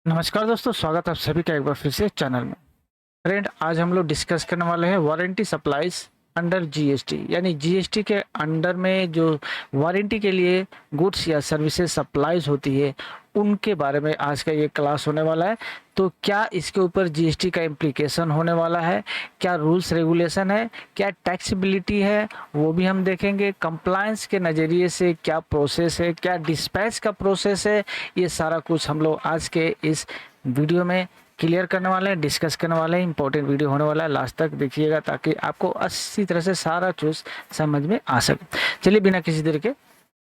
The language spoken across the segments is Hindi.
नमस्कार दोस्तों, स्वागत है आप सभी का एक बार फिर से चैनल में। फ्रेंड, आज हम लोग डिस्कस करने वाले हैं वारंटी सप्लाईज अंडर जीएसटी, यानी जीएसटी के अंडर में जो वारंटी के लिए गुड्स या सर्विसेज सप्लाईज होती है उनके बारे में आज का ये क्लास होने वाला है। तो क्या इसके ऊपर जीएसटी का इम्प्लीकेशन होने वाला है, क्या रूल्स रेगुलेशन है, क्या टैक्सेबिलिटी है, वो भी हम देखेंगे। कंप्लायंस के नज़रिए से क्या प्रोसेस है, क्या डिस्पैच का प्रोसेस है, ये सारा कुछ हम लोग आज के इस वीडियो में क्लियर करने वाले हैं, डिस्कस करने वाले हैं। इंपॉर्टेंट वीडियो होने वाला है, लास्ट तक देखिएगा ताकि आपको अच्छी तरह से सारा चीज़ समझ में आ सके। चलिए बिना किसी देर के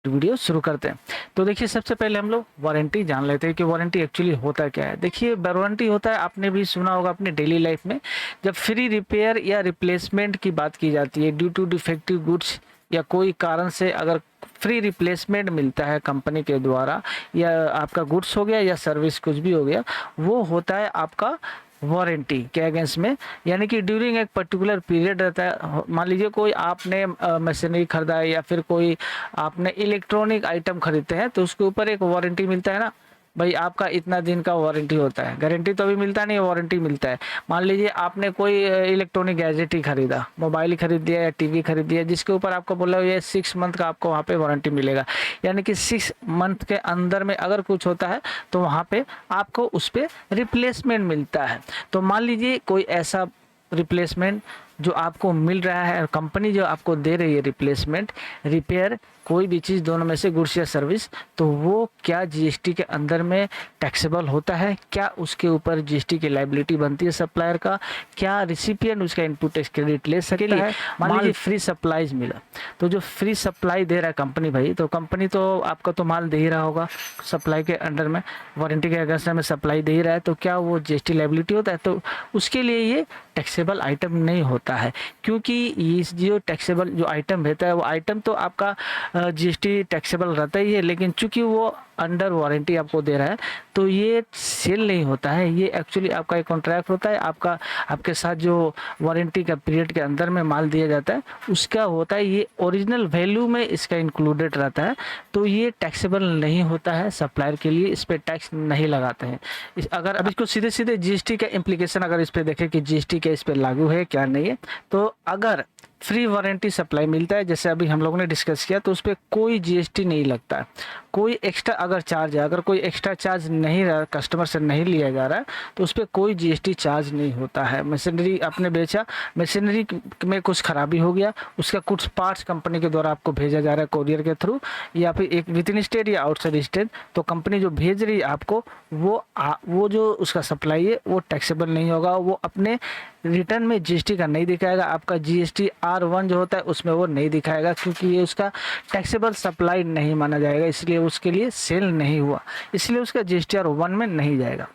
वीडियो शुरू करते हैं। तो देखिए, सबसे पहले हम लोग वारंटी जान लेते हैं कि वारंटी एक्चुअली होता क्या है। देखिए, वारंटी होता है, आपने भी सुना होगा अपने डेली लाइफ में, जब फ्री रिपेयर या रिप्लेसमेंट की बात की जाती है ड्यू टू डिफेक्टिव गुड्स, या कोई कारण से अगर फ्री रिप्लेसमेंट मिलता है कंपनी के द्वारा, या आपका गुड्स हो गया या सर्विस कुछ भी हो गया, वो होता है आपका वारंटी के अगेंस्ट में। यानी कि ड्यूरिंग एक पर्टिकुलर पीरियड रहता है। मान लीजिए कोई आपने मशीनरी खरीदा है या फिर कोई आपने इलेक्ट्रॉनिक आइटम खरीदते हैं, तो उसके ऊपर एक वारंटी मिलता है ना भाई, आपका इतना दिन का वारंटी होता है। गारंटी तो अभी मिलता नहीं है, वारंटी मिलता है। मान लीजिए आपने कोई इलेक्ट्रॉनिक गैजेट ही खरीदा, मोबाइल ही खरीद दिया या टीवी खरीद दिया, जिसके ऊपर आपको बोला ये 6 मंथ का आपको वहाँ पे वारंटी मिलेगा। यानी कि 6 मंथ के अंदर में अगर कुछ होता है तो वहाँ पे आपको उस पर रिप्लेसमेंट मिलता है। तो मान लीजिए कोई ऐसा रिप्लेसमेंट जो आपको मिल रहा है और कंपनी जो आपको दे रही है रिप्लेसमेंट, रिपेयर, कोई भी चीज़, दोनों में से गुड्स या सर्विस, तो वो क्या जीएसटी के अंदर में टैक्सेबल होता है? क्या उसके ऊपर जीएसटी की लायबिलिटी बनती है सप्लायर का? क्या रिसिपिएंट उसका इनपुट टैक्स क्रेडिट ले सकता है? मान लीजिए फ्री सप्लाईज मिला, तो जो फ्री सप्लाई दे रहा है कंपनी भाई, तो कंपनी तो आपका तो माल दे ही रहा होगा सप्लाई के अंडर में, वारंटी के अगेंस्ट में सप्लाई दे ही रहा है, तो क्या वो जीएसटी लायबिलिटी होता है? तो उसके लिए ये टैक्सेबल आइटम नहीं होता है, क्योंकि ये जो टैक्सेबल जो आइटम रहता है वो आइटम तो आपका जीएसटी टैक्सेबल रहता ही है, लेकिन चूंकि वो अंडर वारंटी आपको दे रहा है तो ये सेल नहीं होता है। ये एक्चुअली आपका एक कॉन्ट्रैक्ट होता है, आपका आपके साथ जो वारंटी का पीरियड के अंदर में माल दिया जाता है उसका होता है, ये ओरिजिनल वैल्यू में इसका इंक्लूडेड रहता है, तो ये टैक्सेबल नहीं होता है सप्लायर के लिए, इस पर टैक्स नहीं लगाते हैं। अगर अब इसको सीधे सीधे जीएसटी का इम्प्लीकेशन अगर इस पर देखें कि जीएसटी क्या इस पर लागू है क्या नहीं है, तो अगर फ्री वारंटी सप्लाई मिलता है जैसे अभी हम लोगों ने डिस्कस किया, तो उस पर कोई जीएसटी नहीं लगता है। कोई एक्स्ट्रा अगर चार्ज है, अगर कोई एक्स्ट्रा चार्ज नहीं रहा, कस्टमर से नहीं लिया जा रहा है, तो उस पर कोई जीएसटी चार्ज नहीं होता है। मशीनरी आपने बेचा, मशीनरी में कुछ खराबी हो गया, उसका कुछ पार्ट्स कंपनी के द्वारा आपको भेजा जा रहा है कोरियर के थ्रू, या फिर एक विद इन स्टेट या आउटसाइड स्टेट, तो कंपनी जो भेज रही है आपको, वो जो उसका सप्लाई है वो टैक्सेबल नहीं होगा। वो अपने रिटर्न में जीएसटी का नहीं दिखाएगा, आपका जीएसटी R1 जो होता है उसमें वो नहीं दिखाएगा, क्योंकि ये उसका टैक्सेबल सप्लाई नहीं माना जाएगा, इसलिए उसके लिए सेल नहीं हुआ, इसलिए उसका जीएसटी R1 में नहीं जाएगा।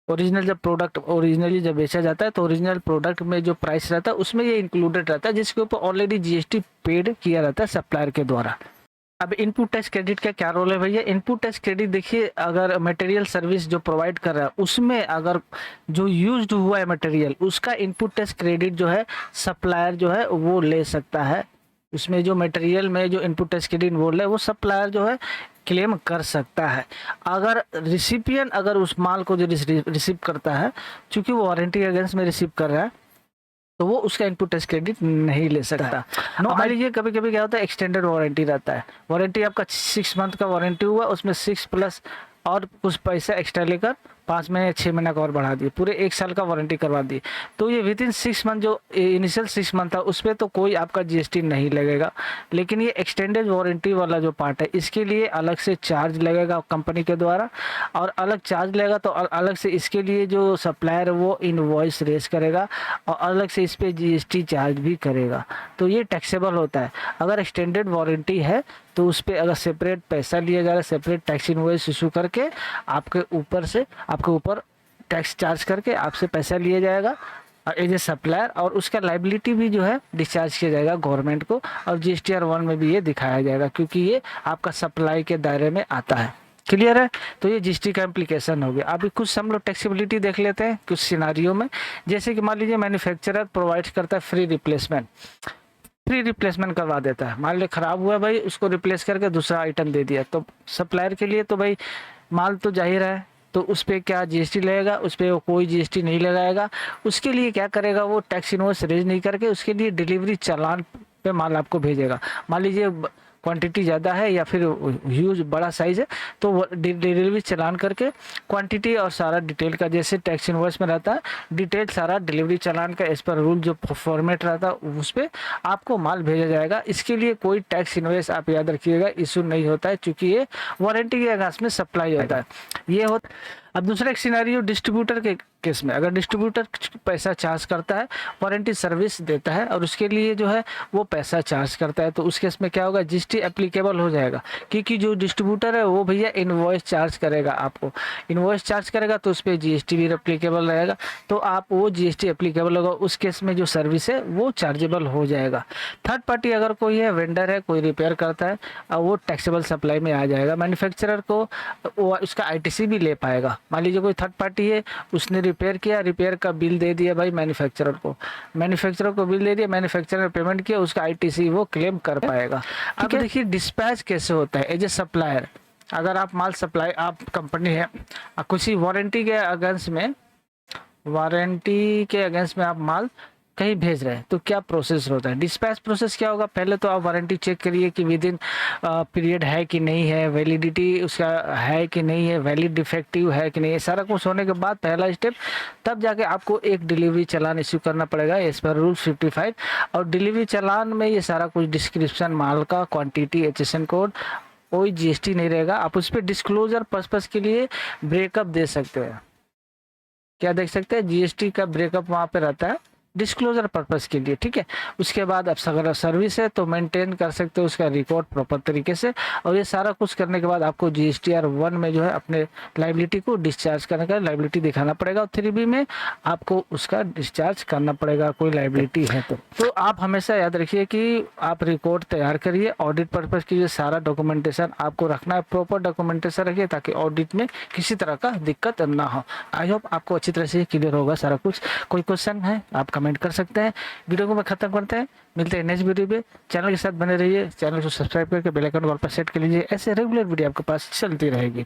ओरिजिनल जब प्रोडक्ट ओरिजिनली जब बेचा जाता है तो ओरिजिनल प्रोडक्ट में जो प्राइस रहता है उसमें ये इंक्लूडेड रहता है, जिसके ऊपर ऑलरेडी जीएसटी पेड किया रहता है सप्लायर के द्वारा। अब इनपुट टैक्स क्रेडिट का क्या रोल है भैया? इनपुट टैक्स क्रेडिट देखिए, अगर मटेरियल सर्विस जो प्रोवाइड कर रहा है उसमें अगर जो यूज्ड हुआ है मटेरियल, उसका इनपुट टैक्स क्रेडिट जो है सप्लायर जो है वो ले सकता है। उसमें जो मटेरियल में जो इनपुट टैक्स क्रेडिट बोल रहे हैं वो सप्लायर जो है क्लेम कर सकता है। अगर रिसिपिएंट अगर उस माल को जो रिसीव करता है, चूंकि वो वारंटी के अगेंस्ट में रिसीव कर रहा है, तो वो उसका इनपुट टैक्स क्रेडिट नहीं ले सकता। मान लीजिए कभी कभी क्या होता है, एक्सटेंडेड वारंटी रहता है, वारंटी आपका 6 मंथ का वारंटी हुआ, उसमें 6+ और कुछ पैसा एक्स्ट्रा लेकर 5 महीने 6 महीने का और बढ़ा दिए, पूरे 1 साल का वारंटी करवा दी, तो ये विद इन 6 मंथ जो इनिशियल 6 मंथ था उस पर तो कोई आपका जीएसटी नहीं लगेगा। लेकिन ये एक्सटेंडेड वारंटी वाला जो पार्ट है इसके लिए अलग से चार्ज लगेगा कंपनी के द्वारा, और अलग चार्ज लगेगा तो अलग से इसके लिए जो सप्लायर वो इनवॉइस रेज करेगा और अलग से इस पर जीएसटी चार्ज भी करेगा, तो ये टैक्सेबल होता है। अगर एक्सटेंडेड वारंटी है तो उस पर अगर सेपरेट पैसा लिया जा रहा है, सेपरेट टैक्स इनवॉइस इशू करके आपके ऊपर टैक्स चार्ज करके आपसे पैसा लिया जाएगा एज ए सप्लायर, और उसका लाइबिलिटी भी जो है डिस्चार्ज किया जाएगा गवर्नमेंट को, और जीएसटी R1 में भी ये दिखाया जाएगा, क्योंकि ये आपका सप्लाई के दायरे में आता है। क्लियर है? तो ये जीएसटी का इम्प्लीकेशन हो गया। अभी कुछ हम लोग टैक्सेबिलिटी देख लेते हैं कुछ सिनारियो में। जैसे कि मान लीजिए मैन्युफैक्चरर प्रोवाइड करता है फ्री रिप्लेसमेंट करवा देता है, मान लीजिए खराब हुआ भाई, उसको रिप्लेस करके दूसरा आइटम दे दिया, तो सप्लायर के लिए तो भाई माल तो जाहिर है तो उस पे क्या जीएसटी लगेगा, उस पे वो कोई जीएसटी नहीं लगाएगा। उसके लिए क्या करेगा, वो टैक्स इनवॉइस रेज नहीं करके उसके लिए डिलीवरी चालान पे माल आपको भेजेगा। मान लीजिए क्वांटिटी ज़्यादा है या फिर ह्यूज बड़ा साइज़ है, तो वो डिलीवरी चालान करके क्वांटिटी और सारा डिटेल का, जैसे टैक्स इनवॉइस में रहता है डिटेल सारा डिलीवरी चालान का एज पर रूल जो फॉर्मेट रहता है उस पर आपको माल भेजा जाएगा। इसके लिए कोई टैक्स इनवॉइस आप याद रखिएगा इशू नहीं होता है, क्योंकि ये वारंटी के अगेंस्ट में सप्लाई होता है। ये होता अब दूसरा एक सिनेरियो डिस्ट्रीब्यूटर के केस में, अगर डिस्ट्रीब्यूटर पैसा चार्ज करता है, वारंटी सर्विस देता है और उसके लिए जो है वो पैसा चार्ज करता है, तो उस केस में क्या होगा, जीएसटी एप्लीकेबल हो जाएगा। क्योंकि जो डिस्ट्रीब्यूटर है वो भैया इनवॉइस चार्ज करेगा, आपको इनवॉइस चार्ज करेगा तो उस पर जीएसटी भी एप्लीकेबल रहेगा, तो आप वो जीएसटी एप्लीकेबल होगा, उस केस में जो सर्विस है वो चार्जेबल हो जाएगा। थर्ड पार्टी अगर कोई है, वेंडर है, कोई रिपेयर करता है, वो टैक्सेबल सप्लाई में आ जाएगा। मैन्युफैक्चरर को वो उसका आईटीसी भी ले पाएगा। मान लीजिए कोई थर्ड पार्टी है, उसने रिपेयर किया, रिपेयर का बिल दे दिया भाई मैन्युफैक्चरर को बिल दे दिया, मैन्युफैक्चरर ने पेमेंट किया, उसका आईटीसी वो क्लेम कर पाएगा। अब देखिए डिस्पैच कैसे होता है। एज ए सप्लायर, अगर आप माल सप्लाई, आप कंपनी है कुछ वारंटी के अगेंस्ट में आप माल कहीं भेज रहे हैं, तो क्या प्रोसेस होता है। डिस्पैच प्रोसेस क्या होगा, पहले तो आप वारंटी चेक करिए कि विद इन पीरियड है कि नहीं है, वैलिडिटी उसका है कि नहीं है, वैलिड डिफेक्टिव है कि नहीं है, सारा कुछ होने के बाद पहला स्टेप, तब जाके आपको एक डिलीवरी चालान इश्यू करना पड़ेगा एज पर रूल 55। और डिलीवरी चालान में ये सारा कुछ डिस्क्रिप्शन, माल का क्वान्टिटी, HSN कोड, कोई जीएसटी नहीं रहेगा। आप उस पर डिस्क्लोजर पर्पस के लिए ब्रेकअप दे सकते हैं। क्या देख सकते हैं, जीएसटी का ब्रेकअप वहाँ पे रहता है डिस्क्लोजर पर्पस के लिए, ठीक है। उसके बाद आप अगर सर्विस है तो मेंटेन कर सकते हो उसका रिकॉर्ड प्रॉपर तरीके से, और ये सारा कुछ करने के बाद आपको GSTR 1 में जो है अपने लाइबिलिटी को डिस्चार्ज करने का लाइबिलिटी दिखाना पड़ेगा, और 3B में आपको उसका डिस्चार्ज करना पड़ेगा कोई लाइबिलिटी है तो आप हमेशा याद रखिए कि आप रिकॉर्ड तैयार करिए, ऑडिट पर्पज के लिए सारा डॉक्यूमेंटेशन आपको रखना है, प्रॉपर डॉक्यूमेंटेशन रखिए ताकि ऑडिट में किसी तरह का दिक्कत ना हो। आई होप आपको अच्छी तरह से क्लियर होगा सारा कुछ। कोई क्वेश्चन है आप कमेंट कर सकते हैं। वीडियो को मैं खत्म करते हैं, मिलते हैं नेक्स्ट वीडियो पे। चैनल के साथ बने रहिए, चैनल को सब्सक्राइब करके बेल आइकन को ऑल पर सेट कर लीजिए, ऐसे रेगुलर वीडियो आपके पास चलती रहेगी।